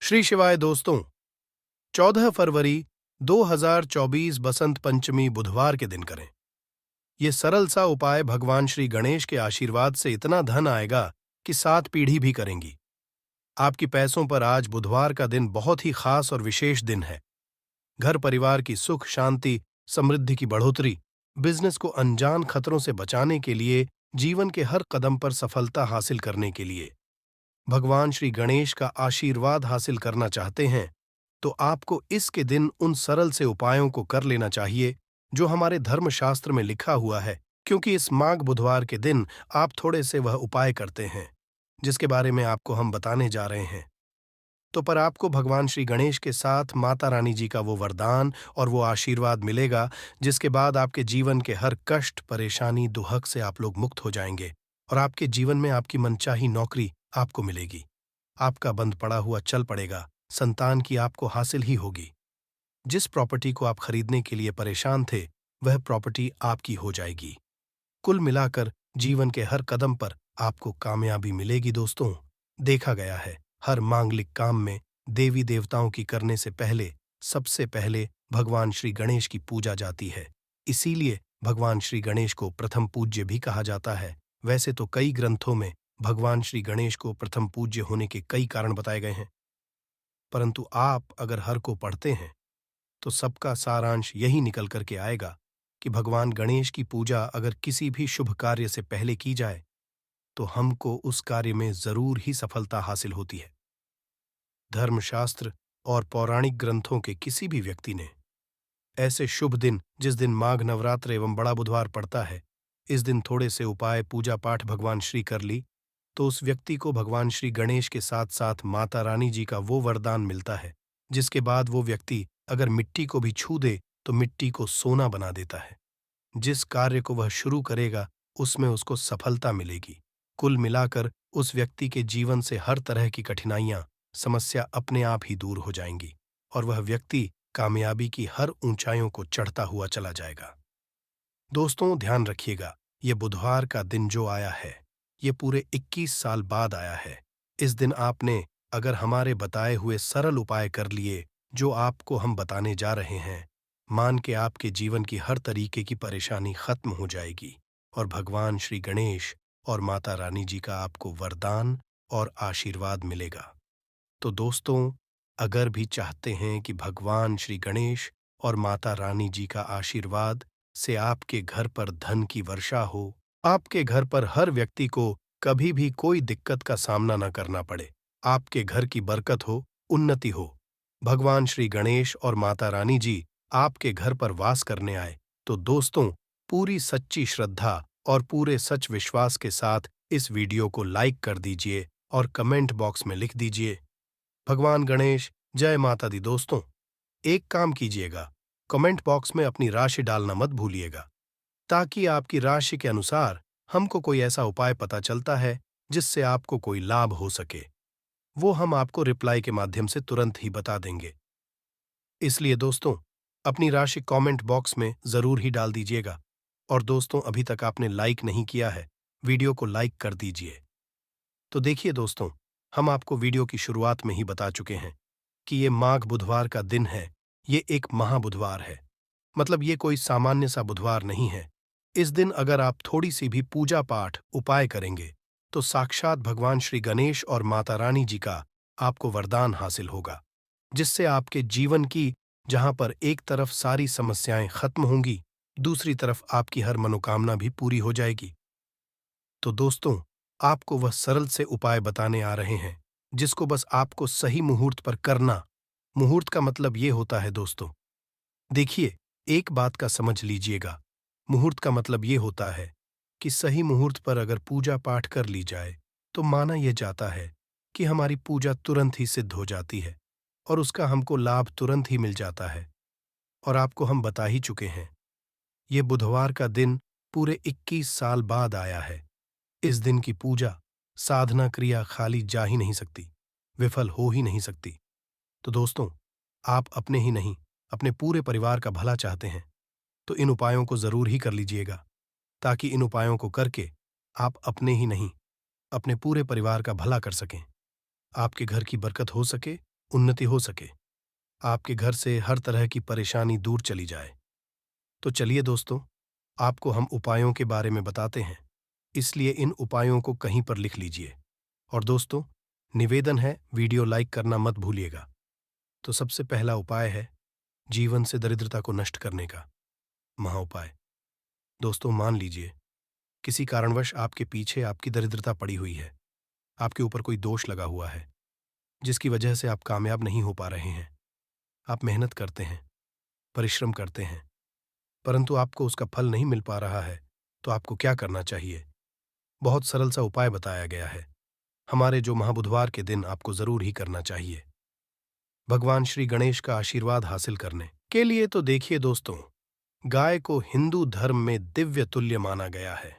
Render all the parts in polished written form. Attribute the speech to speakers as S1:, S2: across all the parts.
S1: श्री शिवाय दोस्तों, 14 फरवरी 2024 बसंत पंचमी बुधवार के दिन करें। ये सरल सा उपाय भगवान श्री गणेश के आशीर्वाद से इतना धन आएगा कि 7 पीढ़ी भी करेंगी। आपकी पैसों पर आज बुधवार का दिन बहुत ही खास और विशेष दिन है। घर परिवार की सुख शांति समृद्धि की बढ़ोतरी, बिजनेस को अनजान खतरों से बचाने के लिए, जीवन के हर कदम पर सफलता हासिल करने के लिए भगवान श्री गणेश का आशीर्वाद हासिल करना चाहते हैं तो आपको इसके दिन उन सरल से उपायों को कर लेना चाहिए जो हमारे धर्मशास्त्र में लिखा हुआ है, क्योंकि इस माघ बुधवार के दिन आप थोड़े से वह उपाय करते हैं जिसके बारे में आपको हम बताने जा रहे हैं। तो पर आपको भगवान श्री गणेश के साथ माता रानी जी का वो वरदान और वो आशीर्वाद मिलेगा जिसके बाद आपके जीवन के हर कष्ट परेशानी दुहक से आप लोग मुक्त हो जाएंगे और आपके जीवन में आपकी मनचाही नौकरी आपको मिलेगी। आपका बंद पड़ा हुआ चल पड़ेगा, संतान की आपको हासिल ही होगी। जिस प्रॉपर्टी को आप खरीदने के लिए परेशान थे वह प्रॉपर्टी आपकी हो जाएगी। कुल मिलाकर जीवन के हर कदम पर आपको कामयाबी मिलेगी। दोस्तों, देखा गया है हर मांगलिक काम में देवी देवताओं की करने से पहले सबसे पहले भगवान श्री गणेश की पूजा जाती है। इसीलिए भगवान श्री गणेश को प्रथम पूज्य भी कहा जाता है। वैसे तो कई ग्रंथों में भगवान श्री गणेश को प्रथम पूज्य होने के कई कारण बताए गए हैं, परंतु आप अगर हर को पढ़ते हैं तो सबका सारांश यही निकल करके आएगा कि भगवान गणेश की पूजा अगर किसी भी शुभ कार्य से पहले की जाए तो हमको उस कार्य में जरूर ही सफलता हासिल होती है। धर्मशास्त्र और पौराणिक ग्रंथों के किसी भी व्यक्ति ने ऐसे शुभ दिन, जिस दिन माघ नवरात्र एवं बड़ा बुधवार पड़ता है, इस दिन थोड़े से उपाय पूजा पाठ भगवान श्री कर ली तो उस व्यक्ति को भगवान श्री गणेश के साथ साथ माता रानी जी का वो वरदान मिलता है जिसके बाद वो व्यक्ति अगर मिट्टी को भी छू दे तो मिट्टी को सोना बना देता है। जिस कार्य को वह शुरू करेगा उसमें उसको सफलता मिलेगी। कुल मिलाकर उस व्यक्ति के जीवन से हर तरह की कठिनाइयां, समस्या अपने आप ही दूर हो जाएंगी और वह व्यक्ति कामयाबी की हर ऊंचाइयों को चढ़ता हुआ चला जाएगा। दोस्तों, ध्यान रखिएगा, ये बुधवार का दिन जो आया है ये पूरे 21 साल बाद आया है। इस दिन आपने अगर हमारे बताए हुए सरल उपाय कर लिए जो आपको हम बताने जा रहे हैं, मान के आपके जीवन की हर तरीके की परेशानी खत्म हो जाएगी और भगवान श्री गणेश और माता रानी जी का आपको वरदान और आशीर्वाद मिलेगा। तो दोस्तों, अगर भी चाहते हैं कि भगवान श्री गणेश और माता रानी जी का आशीर्वाद से आपके घर पर धन की वर्षा हो, आपके घर पर हर व्यक्ति को कभी भी कोई दिक्कत का सामना न करना पड़े, आपके घर की बरकत हो, उन्नति हो, भगवान श्री गणेश और माता रानी जी आपके घर पर वास करने आए, तो दोस्तों, पूरी सच्ची श्रद्धा और पूरे सच विश्वास के साथ इस वीडियो को लाइक कर दीजिए और कमेंट बॉक्स में लिख दीजिए, भगवान गणेश जय माता दी। दोस्तों, एक काम कीजिएगा, कमेंट बॉक्स में अपनी राशि डालना मत भूलिएगा, ताकि आपकी राशि के अनुसार हमको कोई ऐसा उपाय पता चलता है जिससे आपको कोई लाभ हो सके, वो हम आपको रिप्लाई के माध्यम से तुरंत ही बता देंगे। इसलिए दोस्तों, अपनी राशि कमेंट बॉक्स में जरूर ही डाल दीजिएगा और दोस्तों, अभी तक आपने लाइक नहीं किया है, वीडियो को लाइक कर दीजिए। तो देखिए दोस्तों, हम आपको वीडियो की शुरुआत में ही बता चुके हैं कि ये माघ बुधवार का दिन है। ये एक महाबुधवार है, मतलब ये कोई सामान्य सा बुधवार नहीं है। इस दिन अगर आप थोड़ी सी भी पूजा पाठ उपाय करेंगे तो साक्षात भगवान श्री गणेश और माता रानी जी का आपको वरदान हासिल होगा, जिससे आपके जीवन की जहां पर एक तरफ सारी समस्याएं खत्म होंगी, दूसरी तरफ आपकी हर मनोकामना भी पूरी हो जाएगी। तो दोस्तों, आपको वह सरल से उपाय बताने आ रहे हैं जिसको बस आपको सही मुहूर्त पर करना। मुहूर्त का मतलब ये होता है दोस्तों, देखिए, एक बात का समझ लीजिएगा, मुहूर्त का मतलब ये होता है कि सही मुहूर्त पर अगर पूजा पाठ कर ली जाए तो माना यह जाता है कि हमारी पूजा तुरंत ही सिद्ध हो जाती है और उसका हमको लाभ तुरंत ही मिल जाता है। और आपको हम बता ही चुके हैं, ये बुधवार का दिन पूरे 21 साल बाद आया है। इस दिन की पूजा साधना क्रिया खाली जा ही नहीं सकती, विफल हो ही नहीं सकती। तो दोस्तों, आप अपने ही नहीं अपने पूरे परिवार का भला चाहते हैं तो इन उपायों को जरूर ही कर लीजिएगा, ताकि इन उपायों को करके आप अपने ही नहीं अपने पूरे परिवार का भला कर सकें, आपके घर की बरकत हो सके उन्नति हो सके, आपके घर से हर तरह की परेशानी दूर चली जाए। तो चलिए दोस्तों, आपको हम उपायों के बारे में बताते हैं, इसलिए इन उपायों को कहीं पर लिख लीजिए। और दोस्तों, निवेदन है, वीडियो लाइक करना मत भूलिएगा। तो सबसे पहला उपाय है जीवन से दरिद्रता को नष्ट करने का महा उपाय। दोस्तों, मान लीजिए किसी कारणवश आपके पीछे आपकी दरिद्रता पड़ी हुई है, आपके ऊपर कोई दोष लगा हुआ है जिसकी वजह से आप कामयाब नहीं हो पा रहे हैं। आप मेहनत करते हैं, परिश्रम करते हैं, परंतु आपको उसका फल नहीं मिल पा रहा है। तो आपको क्या करना चाहिए? बहुत सरल सा उपाय बताया गया है, हमारे जो महाबुधवार के दिन आपको जरूर ही करना चाहिए भगवान श्री गणेश का आशीर्वाद हासिल करने के लिए। तो देखिए दोस्तों, गाय को हिंदू धर्म में दिव्य तुल्य माना गया है।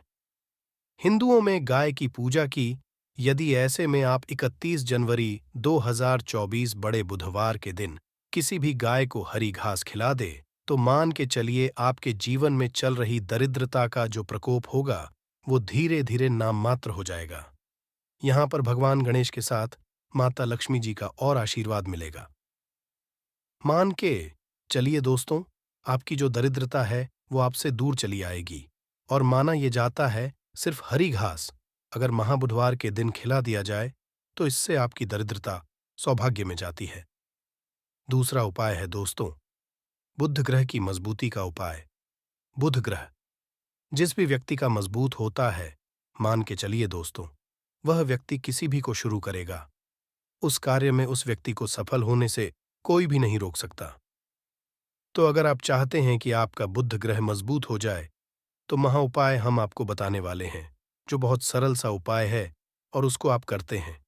S1: हिंदुओं में गाय की पूजा की। यदि ऐसे में आप 31 जनवरी 2024 बड़े बुधवार के दिन किसी भी गाय को हरी घास खिला दे, तो मान के चलिए आपके जीवन में चल रही दरिद्रता का जो प्रकोप होगा वो धीरे धीरे नाम मात्र हो जाएगा। यहां पर भगवान गणेश के साथ माता लक्ष्मी जी का और आशीर्वाद मिलेगा। मान के चलिए दोस्तों, आपकी जो दरिद्रता है वो आपसे दूर चली आएगी। और माना यह जाता है सिर्फ हरी घास अगर महाबुधवार के दिन खिला दिया जाए तो इससे आपकी दरिद्रता सौभाग्य में जाती है। दूसरा उपाय है दोस्तों, बुध ग्रह की मजबूती का उपाय। बुध ग्रह जिस भी व्यक्ति का मजबूत होता है, मान के चलिए दोस्तों, वह व्यक्ति किसी भी को शुरू करेगा। उस कार्य में उस व्यक्ति को सफल होने से कोई भी नहीं रोक सकता। तो अगर आप चाहते हैं कि आपका बुध ग्रह मजबूत हो जाए, तो महा उपाय हम आपको बताने वाले हैं, जो बहुत सरल सा उपाय है और उसको आप करते हैं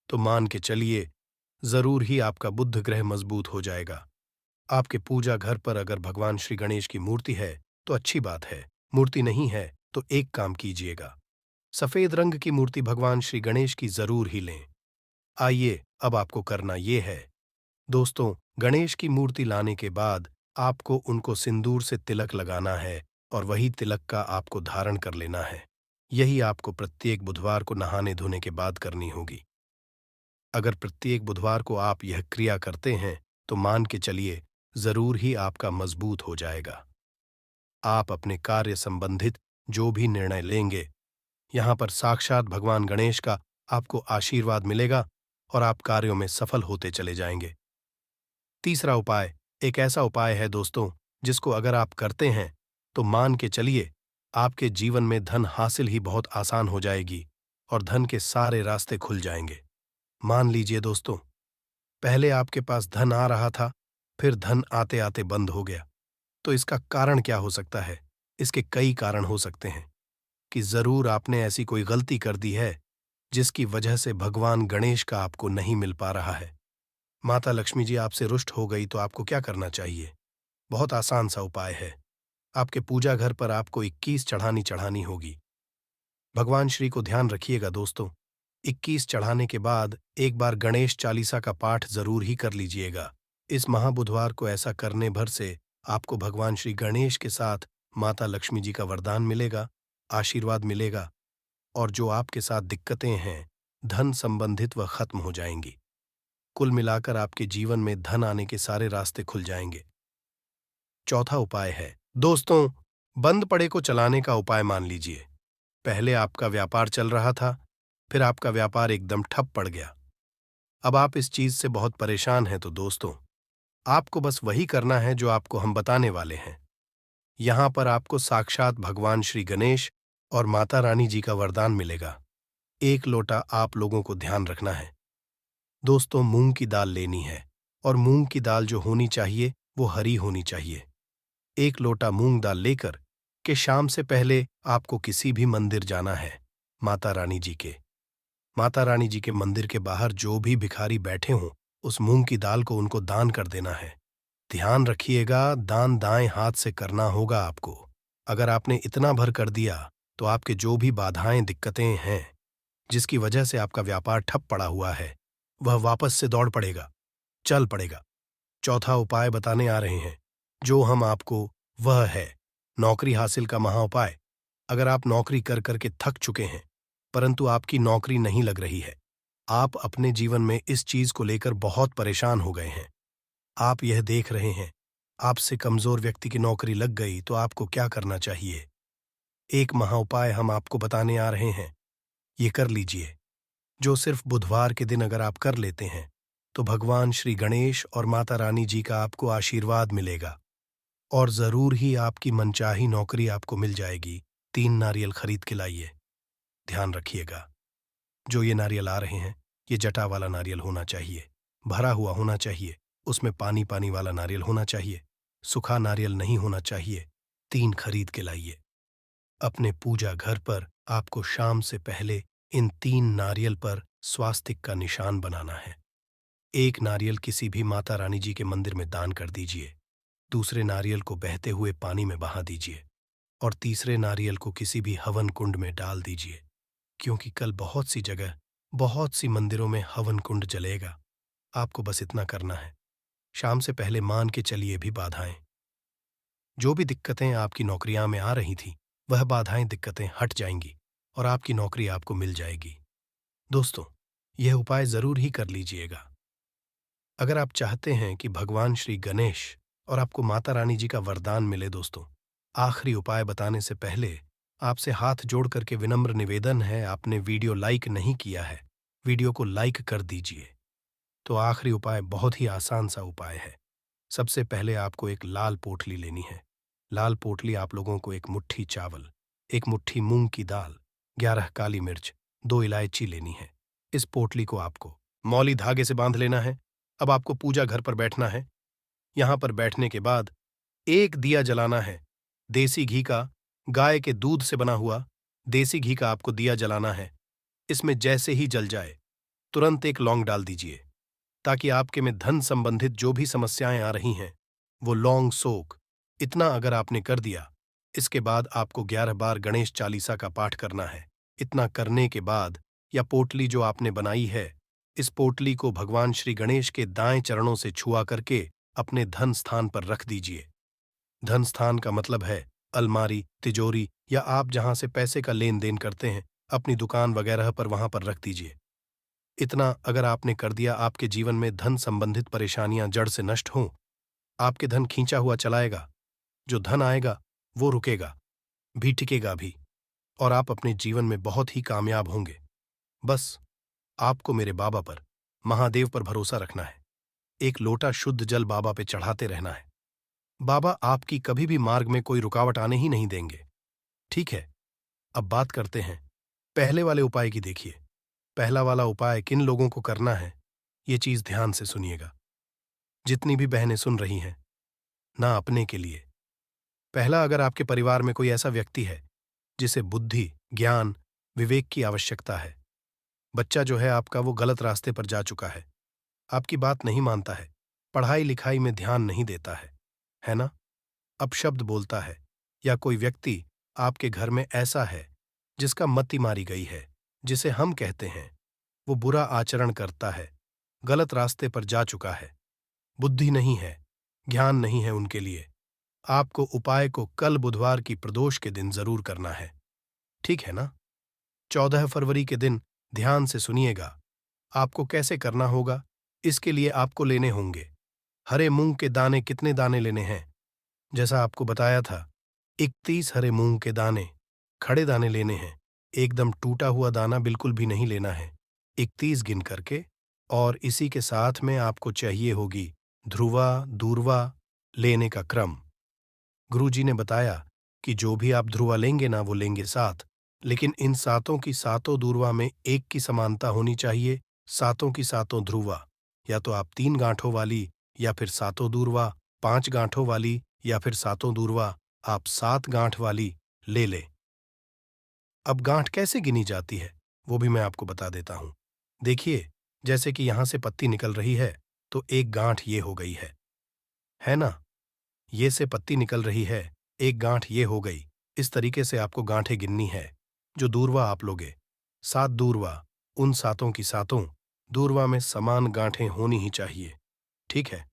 S1: तो मान के चलिए जरूर ही आपका बुध ग्रह मजबूत हो जाएगा। आपके पूजा घर पर अगर भगवान श्री गणेश की मूर्ति है तो अच्छी बात है, मूर्ति नहीं है तो एक काम कीजिएगा, सफेद रंग की मूर्ति भगवान श्री गणेश की जरूर ही लें। आइए, अब आपको करना ये है दोस्तों, गणेश की मूर्ति लाने के बाद आपको उनको सिंदूर से तिलक लगाना है और वही तिलक का आपको धारण कर लेना है। यही आपको प्रत्येक बुधवार को नहाने धोने के बाद करनी होगी। अगर प्रत्येक बुधवार को आप यह क्रिया करते हैं तो मान के चलिए जरूर ही आपका मजबूत हो जाएगा। आप अपने कार्य संबंधित जो भी निर्णय लेंगे, यहां पर साक्षात भगवान गणेश का आपको आशीर्वाद मिलेगा और आप कार्यों में सफल होते चले जाएंगे। तीसरा उपाय एक ऐसा उपाय है दोस्तों, जिसको अगर आप करते हैं तो मान के चलिए आपके जीवन में धन हासिल ही बहुत आसान हो जाएगी और धन के सारे रास्ते खुल जाएंगे। मान लीजिए दोस्तों, पहले आपके पास धन आ रहा था, फिर धन आते आते बंद हो गया। तो इसका कारण क्या हो सकता है? इसके कई कारण हो सकते हैं कि जरूर आपने ऐसी कोई गलती कर दी है जिसकी वजह से भगवान गणेश का आपको नहीं मिल पा रहा है। माता लक्ष्मी जी आपसे रुष्ट हो गई तो आपको क्या करना चाहिए? बहुत आसान सा उपाय है। आपके पूजा घर पर आपको 21 चढ़ानी होगी। भगवान श्री को ध्यान रखिएगा दोस्तों, 21 चढ़ाने के बाद एक बार गणेश चालीसा का पाठ जरूर ही कर लीजिएगा। इस महाबुधवार को ऐसा करने भर से आपको भगवान श्री गणेश के साथ माता लक्ष्मी जी का वरदान मिलेगा, आशीर्वाद मिलेगा और जो आपके साथ दिक्कतें हैं धन संबंधित वह खत्म हो जाएंगी। कुल मिलाकर आपके जीवन में धन आने के सारे रास्ते खुल जाएंगे। चौथा उपाय है दोस्तों, बंद पड़े को चलाने का उपाय मान लीजिए। पहले आपका व्यापार चल रहा था, फिर आपका व्यापार एकदम ठप पड़ गया। अब आप इस चीज से बहुत परेशान हैं। तो दोस्तों, आपको बस वही करना है जो आपको हम बताने वाले हैं। यहां पर आपको साक्षात भगवान श्री गणेश और माता रानी जी का वरदान मिलेगा। एक लोटा आप लोगों को ध्यान रखना है दोस्तों, मूंग की दाल लेनी है और मूंग की दाल जो होनी चाहिए वो हरी होनी चाहिए। एक लोटा मूंग दाल लेकर के शाम से पहले आपको किसी भी मंदिर जाना है, माता रानी जी के। माता रानी जी के मंदिर के बाहर जो भी भिखारी बैठे हों, उस मूंग की दाल को उनको दान कर देना है। ध्यान रखिएगा, दान दाएं हाथ से करना होगा आपको। अगर आपने इतना भर कर दिया तो आपके जो भी बाधाएं दिक्कतें हैं जिसकी वजह से आपका व्यापार ठप पड़ा हुआ है, वह वापस से दौड़ पड़ेगा, चल पड़ेगा। चौथा उपाय बताने आ रहे हैं जो हम आपको, वह है नौकरी हासिल का महा उपाय। अगर आप नौकरी कर करके थक चुके हैं परंतु आपकी नौकरी नहीं लग रही है, आप अपने जीवन में इस चीज को लेकर बहुत परेशान हो गए हैं। आप यह देख रहे हैं, आपसे कमजोर व्यक्ति की नौकरी लग गई तो आपको क्या करना चाहिए। एक महा उपाय हम आपको बताने आ रहे हैं, ये कर लीजिए, जो सिर्फ बुधवार के दिन अगर आप कर लेते हैं तो भगवान श्री गणेश और माता रानी जी का आपको आशीर्वाद मिलेगा और जरूर ही आपकी मनचाही नौकरी आपको मिल जाएगी। 3 नारियल खरीद के लाइए। ध्यान रखिएगा, जो ये नारियल आ रहे हैं, ये जटा वाला नारियल होना चाहिए, भरा हुआ होना चाहिए, उसमें पानी पानी वाला नारियल होना चाहिए, सूखा नारियल नहीं होना चाहिए। 3 खरीद के लाइए। अपने पूजा घर पर आपको शाम से पहले इन 3 नारियल पर स्वास्तिक का निशान बनाना है। एक नारियल किसी भी माता रानी जी के मंदिर में दान कर दीजिए, दूसरे नारियल को बहते हुए पानी में बहा दीजिए और तीसरे नारियल को किसी भी हवन कुंड में डाल दीजिए, क्योंकि कल बहुत सी जगह, बहुत सी मंदिरों में हवन कुंड जलेगा। आपको बस इतना करना है, शाम से पहले मान के चलिए भी बाधाएं, जो भी दिक्कतें आपकी नौकरियां में आ रही थीं, वह बाधाएं दिक्कतें हट जाएंगी और आपकी नौकरी आपको मिल जाएगी। दोस्तों, यह उपाय जरूर ही कर लीजिएगा। अगर आप चाहते हैं कि भगवान श्री गणेश और आपको माता रानी जी का वरदान मिले, दोस्तों, आखिरी उपाय बताने से पहले आपसे हाथ जोड़ करके विनम्र निवेदन है, आपने वीडियो लाइक नहीं किया है, वीडियो को लाइक कर दीजिए। तो आखिरी उपाय बहुत ही आसान सा उपाय है। सबसे पहले आपको एक लाल पोटली लेनी है। लाल पोटली आप लोगों को 1 मुट्ठी चावल, 1 मुट्ठी मूंग की दाल, 11 काली मिर्च, 2 इलायची लेनी है। इस पोटली को आपको मौली धागे से बांध लेना है। अब आपको पूजा घर पर बैठना है। यहां पर बैठने के बाद एक दिया जलाना है, देसी घी का, गाय के दूध से बना हुआ देसी घी का आपको दिया जलाना है। इसमें जैसे ही जल जाए तुरंत एक लौंग डाल दीजिए, ताकि आपके में धन संबंधित जो भी समस्याएं आ रही हैं वो लौंग सोख। इतना अगर आपने कर दिया, इसके बाद आपको 11 बार गणेश चालीसा का पाठ करना है। इतना करने के बाद या पोटली जो आपने बनाई है, इस पोटली को भगवान श्री गणेश के दाएं चरणों से छुआ करके अपने धन स्थान पर रख दीजिए। धन स्थान का मतलब है अलमारी, तिजोरी या आप जहां से पैसे का लेन देन करते हैं, अपनी दुकान वगैरह पर, वहां पर रख दीजिए। इतना अगर आपने कर दिया, आपके जीवन में धन संबंधित परेशानियां जड़ से नष्ट हों। आपके धन खींचा हुआ चलाएगा, जो धन आएगा वो रुकेगा भी, टिकेगा भी, और आप अपने जीवन में बहुत ही कामयाब होंगे। बस आपको मेरे बाबा पर, महादेव पर भरोसा रखना है। एक लोटा शुद्ध जल बाबा पे चढ़ाते रहना है। बाबा आपकी कभी भी मार्ग में कोई रुकावट आने ही नहीं देंगे। ठीक है, अब बात करते हैं पहले वाले उपाय की। देखिए, पहला वाला उपाय किन लोगों को करना है, ये चीज ध्यान से सुनिएगा। जितनी भी बहनें सुन रही हैं ना, अपने के लिए पहला, अगर आपके परिवार में कोई ऐसा व्यक्ति है जिसे बुद्धि, ज्ञान, विवेक की आवश्यकता है, बच्चा जो है आपका वो गलत रास्ते पर जा चुका है, आपकी बात नहीं मानता है, पढ़ाई लिखाई में ध्यान नहीं देता है ना, अपशब्द बोलता है, या कोई व्यक्ति आपके घर में ऐसा है जिसका मति मारी गई है, जिसे हम कहते हैं वो बुरा आचरण करता है, गलत रास्ते पर जा चुका है, बुद्धि नहीं है, ज्ञान नहीं है, उनके लिए आपको उपाय को कल बुधवार की प्रदोष के दिन जरूर करना है। ठीक है ना? 14 फरवरी के दिन ध्यान से सुनिएगा। आपको कैसे करना होगा, इसके लिए आपको लेने होंगे हरे मूंग के दाने। कितने दाने लेने हैं? जैसा आपको बताया था, 31 हरे मूंग के दाने, खड़े दाने लेने हैं। एकदम टूटा हुआ दाना बिल्कुल भी नहीं लेना है, 31 गिन करके। और इसी के साथ में आपको चाहिए होगी ध्रुवा, दूर्वा लेने का क्रम। गुरुजी ने बताया कि जो भी आप ध्रुवा लेंगे ना, वो लेंगे 7, लेकिन इन 7 की 7 दूर्वा में एक की समानता होनी चाहिए। 7 की 7 ध्रुवा, या तो आप 3 गांठों वाली, या फिर 7 दूर्वा 5 गांठों वाली, या फिर 7 दूर्वा आप 7 गांठ वाली ले लें। अब गांठ कैसे गिनी जाती है वो भी मैं आपको बता देता हूं। देखिए, जैसे कि यहां से पत्ती निकल रही है, तो एक गांठ ये हो गई है ना? ये से पत्ती निकल रही है, एक गांठ ये हो गई। इस तरीके से आपको गांठें गिननी है। जो दूर्वा आप लोगे, 7 दूर्वा, उन 7 की 7 दूर्वा में समान गांठें होनी ही चाहिए। ठीक है,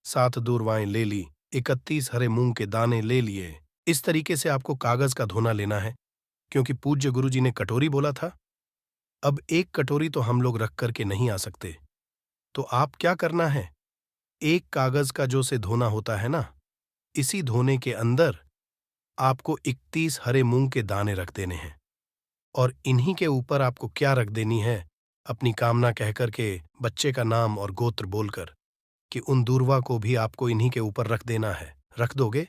S1: 7 दूर्वाएं ले ली, 31 हरे मूंग के दाने ले लिए। इस तरीके से आपको कागज का धोना लेना है, क्योंकि पूज्य गुरुजी ने कटोरी बोला था। अब एक कटोरी तो हम लोग रख करके नहीं आ सकते, तो आप क्या करना है, एक कागज का जो से धोना होता है ना, इसी धोने के अंदर आपको 31 हरे मूंग के दाने रख देने हैं और इन्हीं के ऊपर आपको क्या रख देनी है, अपनी कामना कह करके बच्चे का नाम और गोत्र बोलकर कि उन दूर्वा को भी आपको इन्हीं के ऊपर रख देना है। रख दोगे?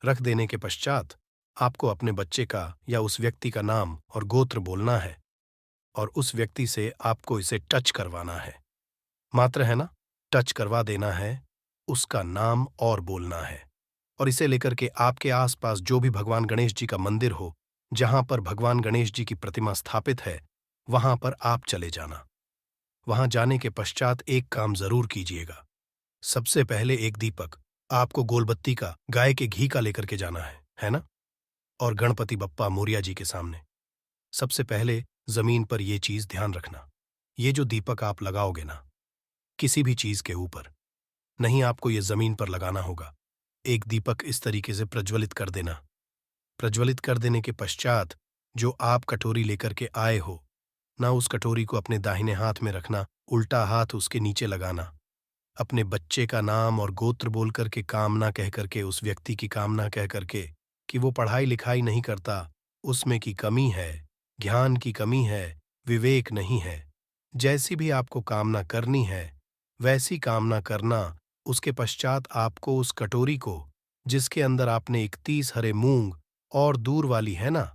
S1: रख देने के पश्चात आपको अपने बच्चे का या उस व्यक्ति का नाम और गोत्र बोलना है और उस व्यक्ति से आपको इसे टच करवाना है। मात्र है ना, टच करवा देना है, उसका नाम और बोलना है और इसे लेकर के आपके आसपास जो भी भगवान गणेश जी का मंदिर हो, जहां पर भगवान गणेश जी की प्रतिमा स्थापित है, वहां पर आप चले जाना। वहां जाने के पश्चात एक काम जरूर कीजिएगा। सबसे पहले एक दीपक, आपको गोलबत्ती का, गाय के घी का लेकर के जाना है ना? और गणपति बप्पा मोरिया जी के सामने सबसे पहले जमीन पर यह चीज ध्यान रखना, ये जो दीपक आप लगाओगे ना, किसी भी चीज के ऊपर नहीं, आपको ये जमीन पर लगाना होगा। एक दीपक इस तरीके से प्रज्वलित कर देना। प्रज्वलित कर देने के पश्चात जो आप कटोरी लेकर के आए हो ना, उस कटोरी को अपने दाहिने हाथ में रखना, उल्टा हाथ उसके नीचे लगाना, अपने बच्चे का नाम और गोत्र बोल करके, कामना कह करके, उस व्यक्ति की कामना कह करके कि वो पढ़ाई लिखाई नहीं करता, उसमें की कमी है, ज्ञान की कमी है, विवेक नहीं है, जैसी भी आपको कामना करनी है वैसी कामना करना। उसके पश्चात आपको उस कटोरी को, जिसके अंदर आपने 31 हरे मूंग और दूर वाली है ना,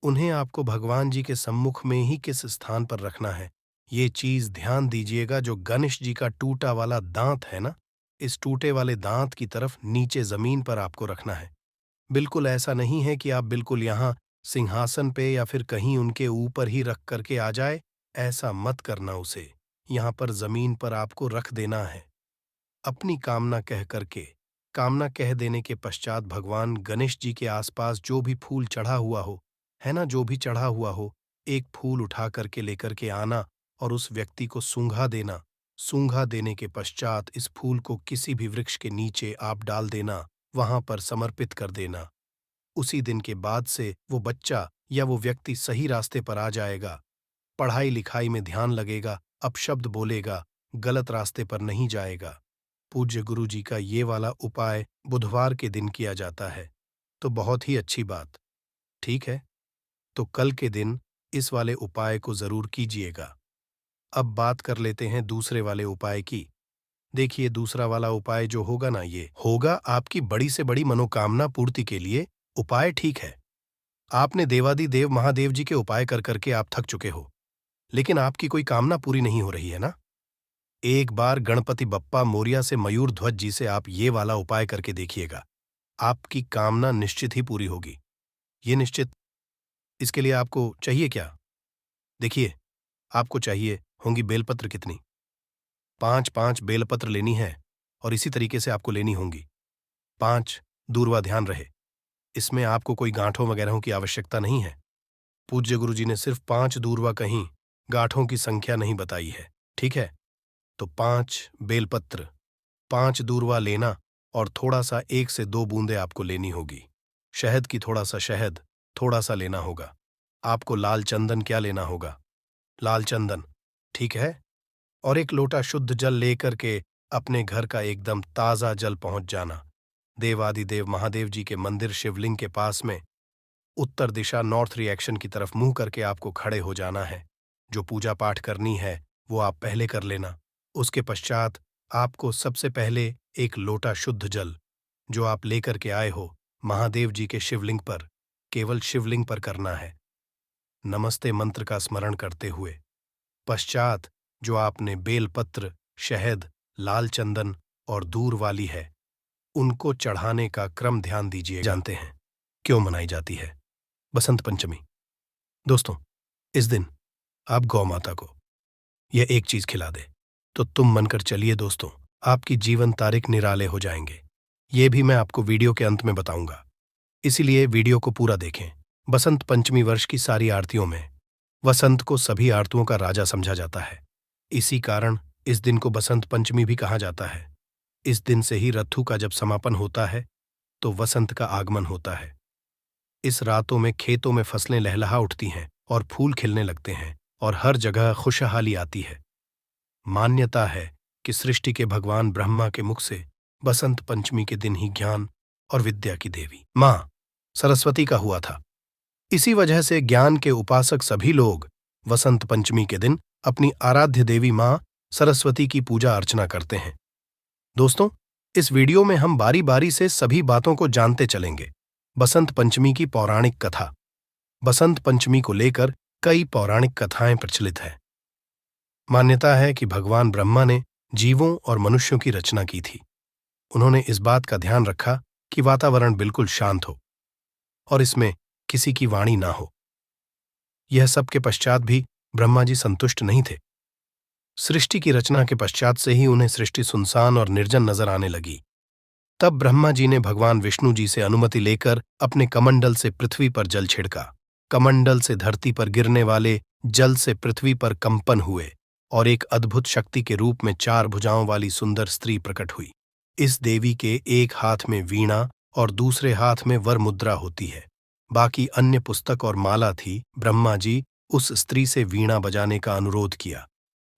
S1: उन्हें आपको भगवान जी के सम्मुख में ही किस स्थान पर रखना है, ये चीज ध्यान दीजिएगा। जो गणेश जी का टूटा वाला दांत है ना, इस टूटे वाले दांत की तरफ नीचे जमीन पर आपको रखना है। बिल्कुल ऐसा नहीं है कि आप बिल्कुल यहां सिंहासन पे या फिर कहीं उनके ऊपर ही रख करके आ जाए, ऐसा मत करना। उसे यहां पर जमीन पर आपको रख देना है, अपनी कामना कह करके। कामना कह देने के पश्चात भगवान गणेश जी के आसपास जो भी फूल चढ़ा हुआ हो, है ना, जो भी चढ़ा हुआ हो, एक फूल उठा करके लेकर के आना और उस व्यक्ति को सूंघा देना। सूंघा देने के पश्चात इस फूल को किसी भी वृक्ष के नीचे आप डाल देना, वहां पर समर्पित कर देना। उसी दिन के बाद से वो बच्चा या वो व्यक्ति सही रास्ते पर आ जाएगा, पढ़ाई लिखाई में ध्यान लगेगा, अपशब्द बोलेगा, गलत रास्ते पर नहीं जाएगा। पूज्य गुरु जी का ये वाला उपाय बुधवार के दिन किया जाता है, तो बहुत ही अच्छी बात। ठीक है, तो कल के दिन इस वाले उपाय को जरूर कीजिएगा। अब बात कर लेते हैं दूसरे वाले उपाय की। देखिए, दूसरा वाला उपाय जो होगा ना, ये होगा आपकी बड़ी से बड़ी मनोकामना पूर्ति के लिए। उपाय ठीक है, आपने देवादि देव महादेव जी के उपाय कर करके आप थक चुके हो, लेकिन आपकी कोई कामना पूरी नहीं हो रही है ना। एक बार गणपति बप्पा मोरिया से मयूर ध्वज जी से आप ये वाला उपाय करके देखिएगा, आपकी कामना निश्चित ही पूरी होगी। ये निश्चित। इसके लिए आपको चाहिए क्या? देखिए, आपको चाहिए होंगी बेलपत्र कितनी, 5-5 बेलपत्र लेनी है और इसी तरीके से आपको लेनी होंगी 5 दूर्वा। ध्यान रहे, इसमें आपको कोई गांठों वगैरह की आवश्यकता नहीं है। पूज्य गुरु जी ने सिर्फ 5 दूर्वा कहीं, गांठों की संख्या नहीं बताई है। ठीक है, तो 5 बेलपत्र, 5 दूर्वा लेना और थोड़ा सा 1 से 2 बूंदे आपको लेनी होगी शहद की। थोड़ा सा शहद थोड़ा सा लेना होगा आपको। लाल चंदन क्या लेना होगा? लाल चंदन, ठीक है। और 1 लोटा शुद्ध जल लेकर के अपने घर का एकदम ताजा जल पहुंच जाना। देवादिदेव महादेव जी के मंदिर शिवलिंग के पास में उत्तर दिशा नॉर्थ रिएक्शन की तरफ मुंह करके आपको खड़े हो जाना है। जो पूजा पाठ करनी है वो आप पहले कर लेना। उसके पश्चात आपको सबसे पहले 1 लोटा शुद्ध जल जो आप लेकर के आए हो, महादेव जी के शिवलिंग पर, केवल शिवलिंग पर करना है, नमस्ते मंत्र का स्मरण करते हुए। पश्चात जो आपने बेलपत्र, शहद, लाल चंदन और दूर वाली है, उनको चढ़ाने का क्रम ध्यान दीजिए। जानते हैं क्यों मनाई जाती है बसंत पंचमी? दोस्तों, इस दिन आप गौ माता को यह एक चीज खिला दे तो तुम मनकर चलिए दोस्तों, आपकी जीवन तारीख निराले हो जाएंगे। ये भी मैं आपको वीडियो के अंत में बताऊंगा, इसीलिए वीडियो को पूरा देखें। बसंत पंचमी वर्ष की सारी आरतियों में वसंत को सभी आरतियों का राजा समझा जाता है। इसी कारण इस दिन को बसंत पंचमी भी कहा जाता है। इस दिन से ही रथु का जब समापन होता है तो वसंत का आगमन होता है। इस रातों में खेतों में फसलें लहलहा उठती हैं और फूल खिलने लगते हैं। और हर जगह खुशहाली आती है। मान्यता है कि सृष्टि के भगवान ब्रह्मा के मुख से बसंत पंचमी के दिन ही ज्ञान और विद्या की देवी मां सरस्वती का हुआ था। इसी वजह से ज्ञान के उपासक सभी लोग वसंत पंचमी के दिन अपनी आराध्य देवी मां सरस्वती की पूजा अर्चना करते हैं। दोस्तों, इस वीडियो में हम बारी बारी से सभी बातों को जानते चलेंगे। बसंत पंचमी की पौराणिक कथा। बसंत पंचमी को लेकर कई पौराणिक कथाएं प्रचलित हैं। मान्यता है कि भगवान ब्रह्मा ने जीवों और मनुष्यों की रचना की थी। उन्होंने इस बात का ध्यान रखा कि वातावरण बिल्कुल शांत हो और इसमें किसी की वाणी ना हो। यह सब के पश्चात भी ब्रह्मा जी संतुष्ट नहीं थे। सृष्टि की रचना के पश्चात से ही उन्हें सृष्टि सुनसान और निर्जन नजर आने लगी। तब ब्रह्मा जी ने भगवान विष्णु जी से अनुमति लेकर अपने कमंडल से पृथ्वी पर जल छिड़का। कमंडल से धरती पर गिरने वाले जल से पृथ्वी पर कंपन हुए और एक अद्भुत शक्ति के रूप में 4 भुजाओं वाली सुंदर स्त्री प्रकट हुई। इस देवी के एक हाथ में वीणा और दूसरे हाथ में वर मुद्रा होती है। बाकी अन्य पुस्तक और माला थी। ब्रह्मा जी उस स्त्री से वीणा बजाने का अनुरोध किया।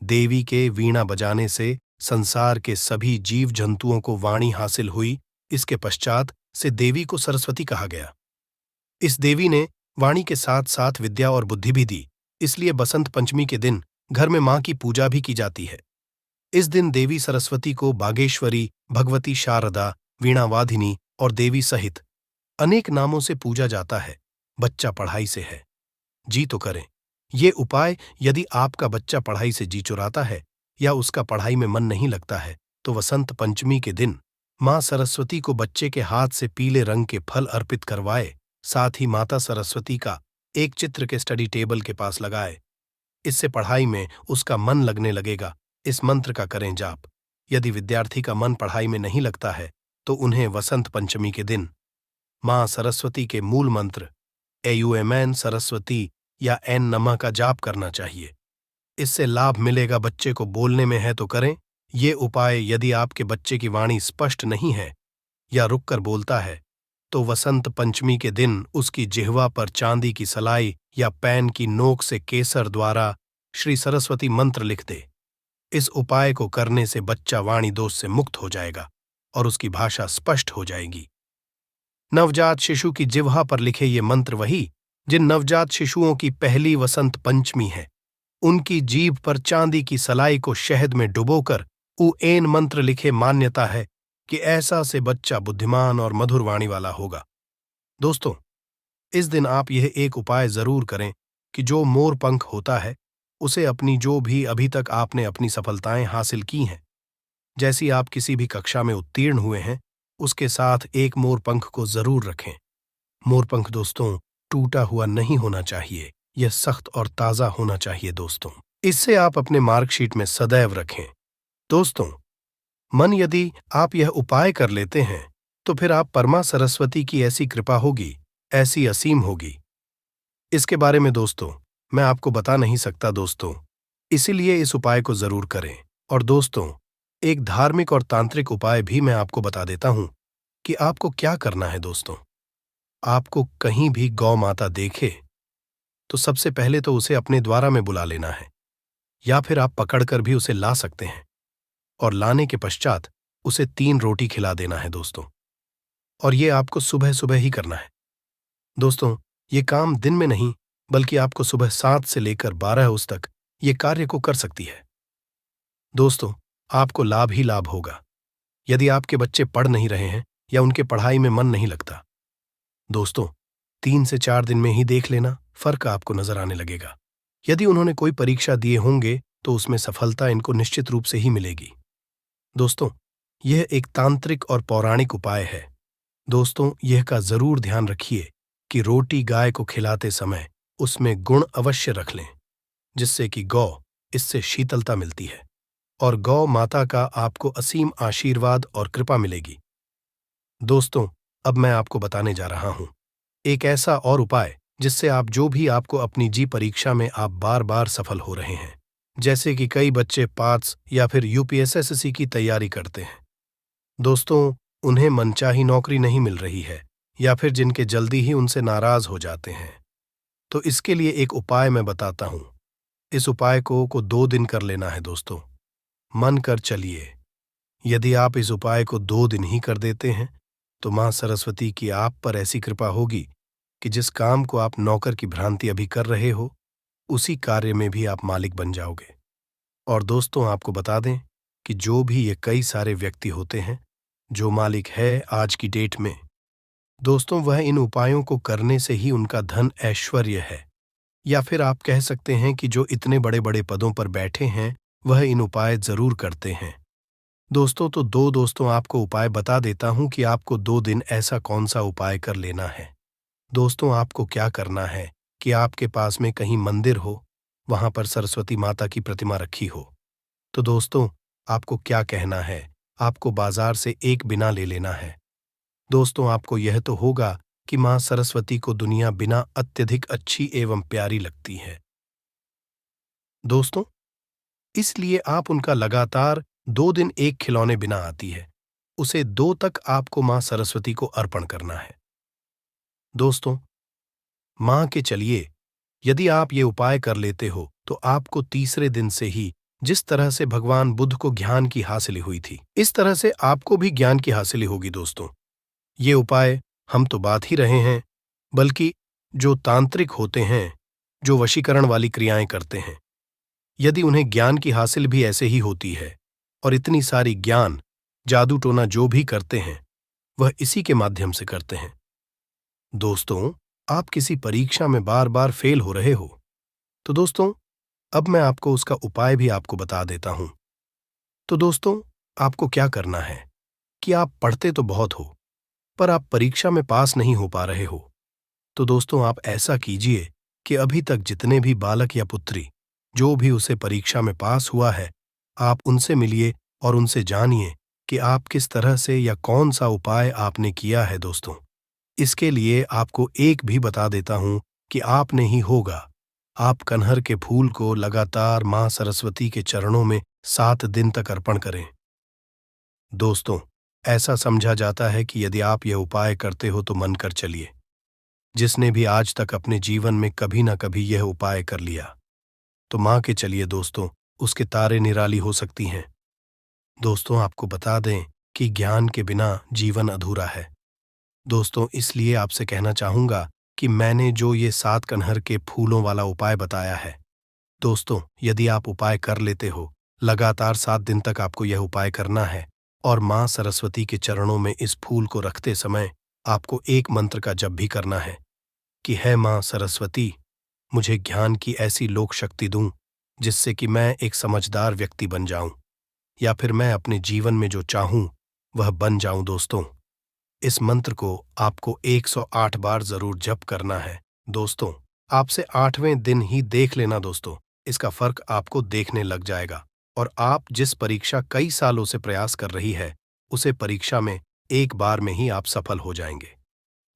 S1: देवी के वीणा बजाने से संसार के सभी जीव जंतुओं को वाणी हासिल हुई। इसके पश्चात से देवी को सरस्वती कहा गया। इस देवी ने वाणी के साथ साथ विद्या और बुद्धि भी दी। इसलिए बसंत पंचमी के दिन घर में मां की पूजा भी की जाती है। इस दिन देवी सरस्वती को बागेश्वरी, भगवती शारदा, वीणावाधिनी और देवी सहित अनेक नामों से पूजा जाता है। बच्चा पढ़ाई से है, जी तो करें। ये उपाय यदि आपका बच्चा पढ़ाई से जी चुराता है या उसका पढ़ाई में मन नहीं लगता है तो वसंत पंचमी के दिन मां सरस्वती को बच्चे के हाथ से पीले रंग के फल अर्पित करवाए। साथ ही माता सरस्वती का एक चित्र के स्टडी टेबल के पास लगाए। इससे पढ़ाई में उसका मन लगने लगेगा। इस मंत्र का करें जाप। यदि विद्यार्थी का मन पढ़ाई में नहीं लगता है तो उन्हें वसंत पंचमी के दिन मां सरस्वती के मूल मंत्र एयूएमएन सरस्वती या एन नमः का जाप करना चाहिए। इससे लाभ मिलेगा। बच्चे को बोलने में है तो करें ये उपाय। यदि आपके बच्चे की वाणी स्पष्ट नहीं है या रुककर बोलता है तो वसंत पंचमी के दिन उसकी जिह्वा पर चांदी की सलाई या पेन की नोक से केसर द्वारा श्री सरस्वती मंत्र लिख दे। इस उपाय को करने से बच्चा वाणी दोष से मुक्त हो जाएगा और उसकी भाषा स्पष्ट हो जाएगी। नवजात शिशु की जिह्वा पर लिखे ये मंत्र वही जिन नवजात शिशुओं की पहली वसंत पंचमी है, उनकी जीभ पर चांदी की सलाई को शहद में डुबोकर एन मंत्र लिखे। मान्यता है कि ऐसा से बच्चा बुद्धिमान और मधुर वाणी वाला होगा। दोस्तों, इस दिन आप यह एक उपाय जरूर करें कि जो मोर पंख होता है उसे अपनी जो भी अभी तक आपने अपनी सफलताएं हासिल की हैं, जैसी आप किसी भी कक्षा में उत्तीर्ण हुए हैं, उसके साथ एक मोर पंख को जरूर रखें। मोर पंख दोस्तों टूटा हुआ नहीं होना चाहिए, यह सख्त और ताजा होना चाहिए दोस्तों। इससे आप अपने मार्कशीट में सदैव रखें। दोस्तों, मन यदि आप यह उपाय कर लेते हैं तो फिर आप परमा सरस्वती की ऐसी कृपा होगी, ऐसी असीम होगी। इसके बारे में दोस्तों मैं आपको बता नहीं सकता दोस्तों, इसीलिए इस उपाय को जरूर करें। और दोस्तों, एक धार्मिक और तांत्रिक उपाय भी मैं आपको बता देता हूं कि आपको क्या करना है। दोस्तों, आपको कहीं भी गौ माता देखे तो सबसे पहले तो उसे अपने द्वारा में बुला लेना है, या फिर आप पकड़कर भी उसे ला सकते हैं और लाने के पश्चात उसे 3 रोटी खिला देना है दोस्तों। और ये आपको सुबह सुबह ही करना है। दोस्तों, ये काम दिन में नहीं बल्कि आपको सुबह 7 से लेकर 12 उस तक ये कार्य को कर सकती है। दोस्तों, आपको लाभ ही लाभ होगा। यदि आपके बच्चे पढ़ नहीं रहे हैं या उनके पढ़ाई में मन नहीं लगता, दोस्तों 3 से 4 दिन में ही देख लेना, फर्क आपको नजर आने लगेगा। यदि उन्होंने कोई परीक्षा दिए होंगे तो उसमें सफलता इनको निश्चित रूप से ही मिलेगी। दोस्तों, यह एक तांत्रिक और पौराणिक उपाय है। दोस्तों, यह का जरूर ध्यान रखिए कि रोटी गाय को खिलाते समय उसमें गुण अवश्य रख लें, जिससे कि गौ इससे शीतलता मिलती है और गौ माता का आपको असीम आशीर्वाद और कृपा मिलेगी। दोस्तों, अब मैं आपको बताने जा रहा हूं एक ऐसा और उपाय जिससे आप जो भी आपको अपनी जी परीक्षा में आप बार बार सफल हो रहे हैं। जैसे कि कई बच्चे पार्ट्स या फिर यूपीएसएससी की तैयारी करते हैं। दोस्तों, उन्हें मनचाही नौकरी नहीं मिल रही है या फिर जिनके जल्दी ही उनसे नाराज हो जाते हैं। तो इसके लिए एक उपाय मैं बताता हूं। इस उपाय को 2 दिन कर लेना है दोस्तों। मन कर चलिए। यदि आप इस उपाय को 2 दिन ही कर देते हैं तो मां सरस्वती की आप पर ऐसी कृपा होगी कि जिस काम को आप नौकर की भ्रांति अभी कर रहे हो उसी कार्य में भी आप मालिक बन जाओगे। और दोस्तों आपको बता दें कि जो भी ये कई सारे व्यक्ति होते हैं जो मालिक है आज की डेट में, दोस्तों वह इन उपायों को करने से ही उनका धन ऐश्वर्य है। या फिर आप कह सकते हैं कि जो इतने बड़े बड़े पदों पर बैठे हैं वह इन उपाय जरूर करते हैं। दोस्तों तो दोस्तों आपको उपाय बता देता हूं कि आपको 2 दिन ऐसा कौन सा उपाय कर लेना है। दोस्तों आपको क्या करना है कि आपके पास में कहीं मंदिर हो, वहां पर सरस्वती माता की प्रतिमा रखी हो। तो दोस्तों आपको क्या कहना है, आपको बाजार से एक बिना ले लेना है। दोस्तों आपको यह तो होगा कि मां सरस्वती को दुनिया बिना अत्यधिक अच्छी एवं प्यारी लगती है दोस्तों, इसलिए आप उनका लगातार 2 दिन एक खिलौने बिना आती है उसे 2 तक आपको मां सरस्वती को अर्पण करना है। दोस्तों मां के चलिए यदि आप ये उपाय कर लेते हो तो आपको तीसरे दिन से ही जिस तरह से भगवान बुद्ध को ज्ञान की हासिल हुई थी इस तरह से आपको भी ज्ञान की हासिल होगी। दोस्तों ये उपाय हम तो बात ही रहे हैं, बल्कि जो तांत्रिक होते हैं, जो वशीकरण वाली क्रियाएं करते हैं, यदि उन्हें ज्ञान की हासिल भी ऐसे ही होती है और इतनी सारी ज्ञान जादू टोना जो भी करते हैं वह इसी के माध्यम से करते हैं। दोस्तों आप किसी परीक्षा में बार बार फेल हो रहे हो तो दोस्तों अब मैं आपको उसका उपाय भी आपको बता देता हूं। तो दोस्तों आपको क्या करना है कि आप पढ़ते तो बहुत हो पर आप परीक्षा में पास नहीं हो पा रहे हो। तो दोस्तों आप ऐसा कीजिए कि अभी तक जितने भी बालक या पुत्री जो भी उसे परीक्षा में पास हुआ है आप उनसे मिलिए और उनसे जानिए कि आप किस तरह से या कौन सा उपाय आपने किया है। दोस्तों इसके लिए आपको एक भी बता देता हूं कि आपने ही होगा, आप कनहर के फूल को लगातार मां सरस्वती के चरणों में 7 दिन तक अर्पण करें। दोस्तों ऐसा समझा जाता है कि यदि आप यह उपाय करते हो तो मन कर चलिए, जिसने भी आज तक अपने जीवन में कभी ना कभी यह उपाय कर लिया तो मां के चलिए दोस्तों उसके तारे निराली हो सकती हैं। दोस्तों आपको बता दें कि ज्ञान के बिना जीवन अधूरा है। दोस्तों इसलिए आपसे कहना चाहूंगा कि मैंने जो ये 7 कनहर के फूलों वाला उपाय बताया है, दोस्तों यदि आप उपाय कर लेते हो, लगातार 7 दिन तक आपको यह उपाय करना है और मां सरस्वती के चरणों में इस फूल को रखते समय आपको एक मंत्र का जप भी करना है कि है मां सरस्वती, मुझे ज्ञान की ऐसी लोक शक्ति दूं जिससे कि मैं एक समझदार व्यक्ति बन जाऊं या फिर मैं अपने जीवन में जो चाहूं वह बन जाऊं। दोस्तों इस मंत्र को आपको 108 बार जरूर जप करना है। दोस्तों आपसे 8वें दिन ही देख लेना दोस्तों, इसका फर्क आपको देखने लग जाएगा और आप जिस परीक्षा कई सालों से प्रयास कर रही है उसे परीक्षा में एक बार में ही आप सफल हो जाएंगे।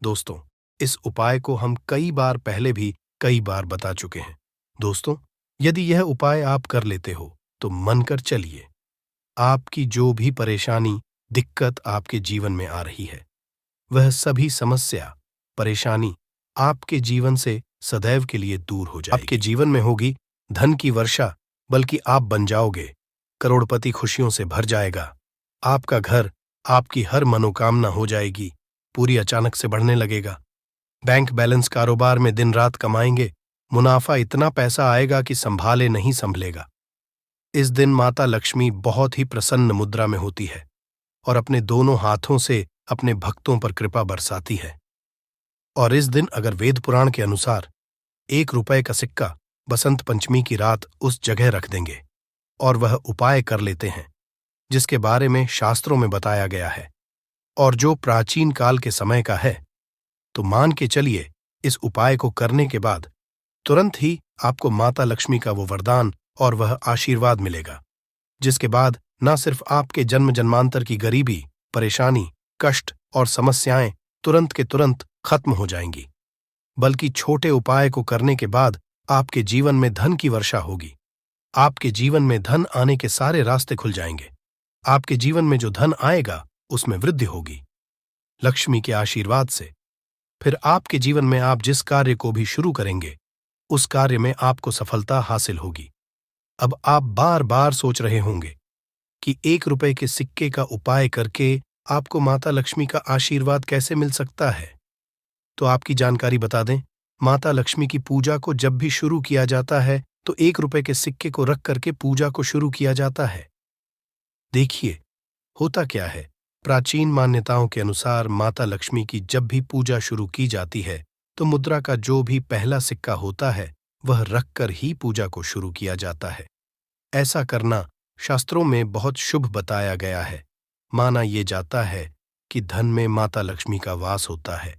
S1: दोस्तों इस उपाय को हम कई बार पहले भी कई बार बता चुके हैं। दोस्तों यदि यह उपाय आप कर लेते हो तो मन कर चलिए, आपकी जो भी परेशानी दिक्कत आपके जीवन में आ रही है वह सभी समस्या परेशानी आपके जीवन से सदैव के लिए दूर हो जाएगी। आपके जीवन में होगी धन की वर्षा, बल्कि आप बन जाओगे करोड़पति, खुशियों से भर जाएगा आपका घर, आपकी हर मनोकामना हो जाएगी पूरी, अचानक से बढ़ने लगेगा। बैंक बैलेंस कारोबार में दिन रात कमाएंगे, मुनाफा इतना पैसा आएगा कि संभाले नहीं संभलेगा। इस दिन माता लक्ष्मी बहुत ही प्रसन्न मुद्रा में होती है और अपने दोनों हाथों से अपने भक्तों पर कृपा बरसाती है। और इस दिन अगर वेद पुराण के अनुसार 1 रुपए का सिक्का बसंत पंचमी की रात उस जगह रख देंगे और वह उपाय कर लेते हैं जिसके बारे में शास्त्रों में बताया गया है और जो प्राचीन काल के समय का है, तो मान के चलिए इस उपाय को करने के बाद तुरंत ही आपको माता लक्ष्मी का वो वरदान और वह आशीर्वाद मिलेगा जिसके बाद न सिर्फ आपके जन्म जन्मांतर की गरीबी, परेशानी, कष्ट और समस्याएं तुरंत के तुरंत खत्म हो जाएंगी, बल्कि छोटे उपाय को करने के बाद आपके जीवन में धन की वर्षा होगी। आपके जीवन में धन आने के सारे रास्ते खुल जाएंगे। आपके जीवन में जो धन आएगा उसमें वृद्धि होगी लक्ष्मी के आशीर्वाद से। फिर आपके जीवन में आप जिस कार्य को भी शुरू करेंगे उस कार्य में आपको सफलता हासिल होगी। अब आप बार बार सोच रहे होंगे कि 1 रुपए के सिक्के का उपाय करके आपको माता लक्ष्मी का आशीर्वाद कैसे मिल सकता है। तो आपकी जानकारी बता दें, माता लक्ष्मी की पूजा को जब भी शुरू किया जाता है तो 1 रुपए के सिक्के को रख करके पूजा को शुरू किया जाता है। देखिए, होता क्या है, प्राचीन मान्यताओं के अनुसार माता लक्ष्मी की जब भी पूजा शुरू की जाती है तो मुद्रा का जो भी पहला सिक्का होता है वह रखकर ही पूजा को शुरू किया जाता है। ऐसा करना शास्त्रों में बहुत शुभ बताया गया है। माना ये जाता है कि धन में माता लक्ष्मी का वास होता है,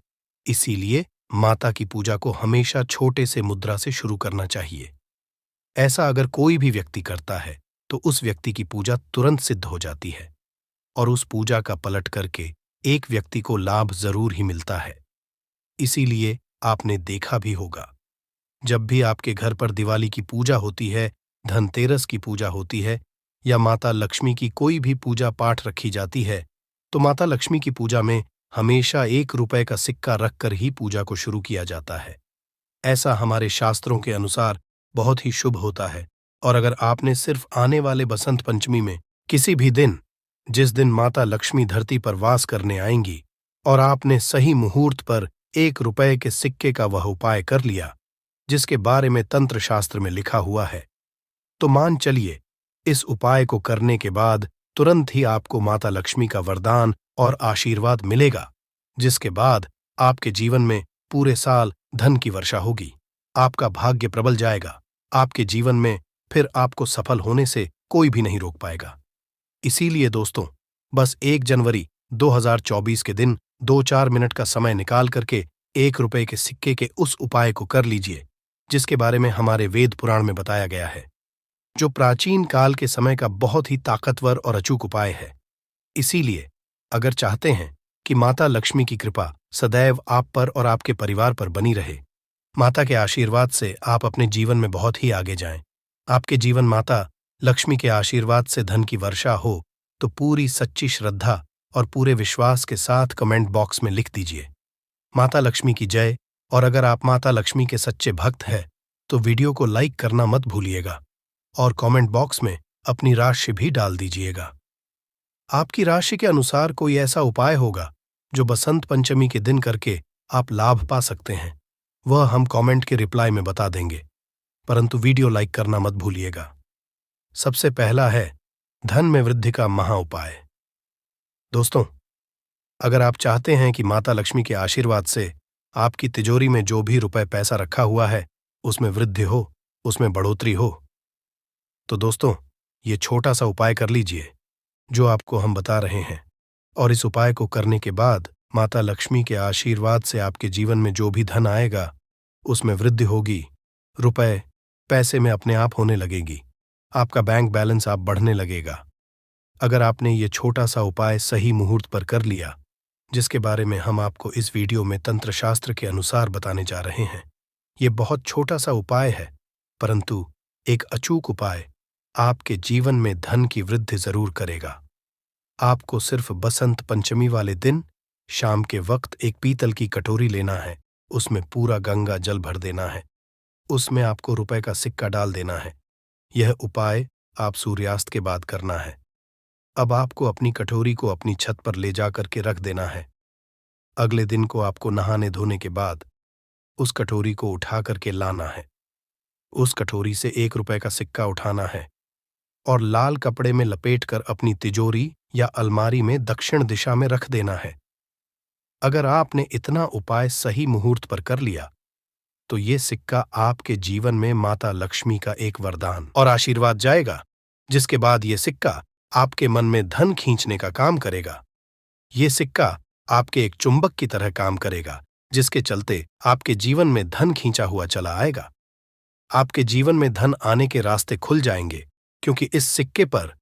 S1: इसीलिए माता की पूजा को हमेशा छोटे से मुद्रा से शुरू करना चाहिए। ऐसा अगर कोई भी व्यक्ति करता है तो उस व्यक्ति की पूजा तुरंत सिद्ध हो जाती है और उस पूजा का पलट करके एक व्यक्ति को लाभ जरूर ही मिलता है। इसीलिए आपने देखा भी होगा, जब भी आपके घर पर दिवाली की पूजा होती है, धनतेरस की पूजा होती है या माता लक्ष्मी की कोई भी पूजा पाठ रखी जाती है तो माता लक्ष्मी की पूजा में हमेशा 1 रुपए का सिक्का रखकर ही पूजा को शुरू किया जाता है। ऐसा हमारे शास्त्रों के अनुसार बहुत ही शुभ होता है। और अगर आपने सिर्फ आने वाले बसंत पंचमी में किसी भी दिन, जिस दिन माता लक्ष्मी धरती पर वास करने आएंगी, और आपने सही मुहूर्त पर 1 रुपए के सिक्के का वह उपाय कर लिया जिसके बारे में तंत्र शास्त्र में लिखा हुआ है, तो मान चलिए इस उपाय को करने के बाद तुरंत ही आपको माता लक्ष्मी का वरदान और आशीर्वाद मिलेगा, जिसके बाद आपके जीवन में पूरे साल धन की वर्षा होगी। आपका भाग्य प्रबल जाएगा। आपके जीवन में फिर आपको सफल होने से कोई भी नहीं रोक पाएगा। इसीलिए दोस्तों, बस 1 जनवरी 2024 के दिन 2-4 मिनट का समय निकाल करके 1 रुपए के सिक्के के उस उपाय को कर लीजिए जिसके बारे में हमारे वेद पुराण में बताया गया है, जो प्राचीन काल के समय का बहुत ही ताकतवर और अचूक उपाय है। इसीलिए अगर चाहते हैं कि माता लक्ष्मी की कृपा सदैव आप पर और आपके परिवार पर बनी रहे, माता के आशीर्वाद से आप अपने जीवन में बहुत ही आगे जाएं, आपके जीवन माता लक्ष्मी के आशीर्वाद से धन की वर्षा हो, तो पूरी सच्ची श्रद्धा और पूरे विश्वास के साथ कमेंट बॉक्स में लिख दीजिए, माता लक्ष्मी की जय। और अगर आप माता लक्ष्मी के सच्चे भक्त हैं तो वीडियो को लाइक करना मत भूलिएगा और कमेंट बॉक्स में अपनी राशि भी डाल दीजिएगा। आपकी राशि के अनुसार कोई ऐसा उपाय होगा जो बसंत पंचमी के दिन करके आप लाभ पा सकते हैं, वह हम कमेंट के रिप्लाई में बता देंगे, परंतु वीडियो लाइक करना मत भूलिएगा। सबसे पहला है धन में वृद्धि का महा उपाय। दोस्तों, अगर आप चाहते हैं कि माता लक्ष्मी के आशीर्वाद से आपकी तिजोरी में जो भी रुपए पैसा रखा हुआ है उसमें वृद्धि हो, उसमें बढ़ोतरी हो, तो दोस्तों ये छोटा सा उपाय कर लीजिए जो आपको हम बता रहे हैं। और इस उपाय को करने के बाद माता लक्ष्मी के आशीर्वाद से आपके जीवन में जो भी धन आएगा उसमें वृद्धि होगी, रुपए पैसे में अपने आप होने लगेगी, आपका बैंक बैलेंस आप बढ़ने लगेगा। अगर आपने ये छोटा सा उपाय सही मुहूर्त पर कर लिया, जिसके बारे में हम आपको इस वीडियो में तंत्र शास्त्र के अनुसार बताने जा रहे हैं, ये बहुत छोटा सा उपाय है परंतु एक अचूक उपाय आपके जीवन में धन की वृद्धि जरूर करेगा। आपको सिर्फ बसंत पंचमी वाले दिन शाम के वक्त एक पीतल की कटोरी लेना है, उसमें पूरा गंगा जल भर देना है, उसमें आपको रुपए का सिक्का डाल देना है। यह उपाय आप सूर्यास्त के बाद करना है। अब आपको अपनी कटोरी को अपनी छत पर ले जाकर के रख देना है। अगले दिन को आपको नहाने धोने के बाद उस कटोरी को उठा करके लाना है। उस कटोरी से 1 रुपए का सिक्का उठाना है और लाल कपड़े में लपेटकर अपनी तिजोरी या अलमारी में दक्षिण दिशा में रख देना है। अगर आपने इतना उपाय सही मुहूर्त पर कर लिया तो ये सिक्का आपके जीवन में माता लक्ष्मी का एक वरदान और आशीर्वाद जाएगा, जिसके बाद ये सिक्का आपके मन में धन खींचने का काम करेगा। ये सिक्का आपके एक चुंबक की तरह काम करेगा, जिसके चलते आपके जीवन में धन खींचा हुआ चला आएगा। आपके जीवन में धन आने के रास्ते खुल जाएंगे, क्योंकि इस सिक्के पर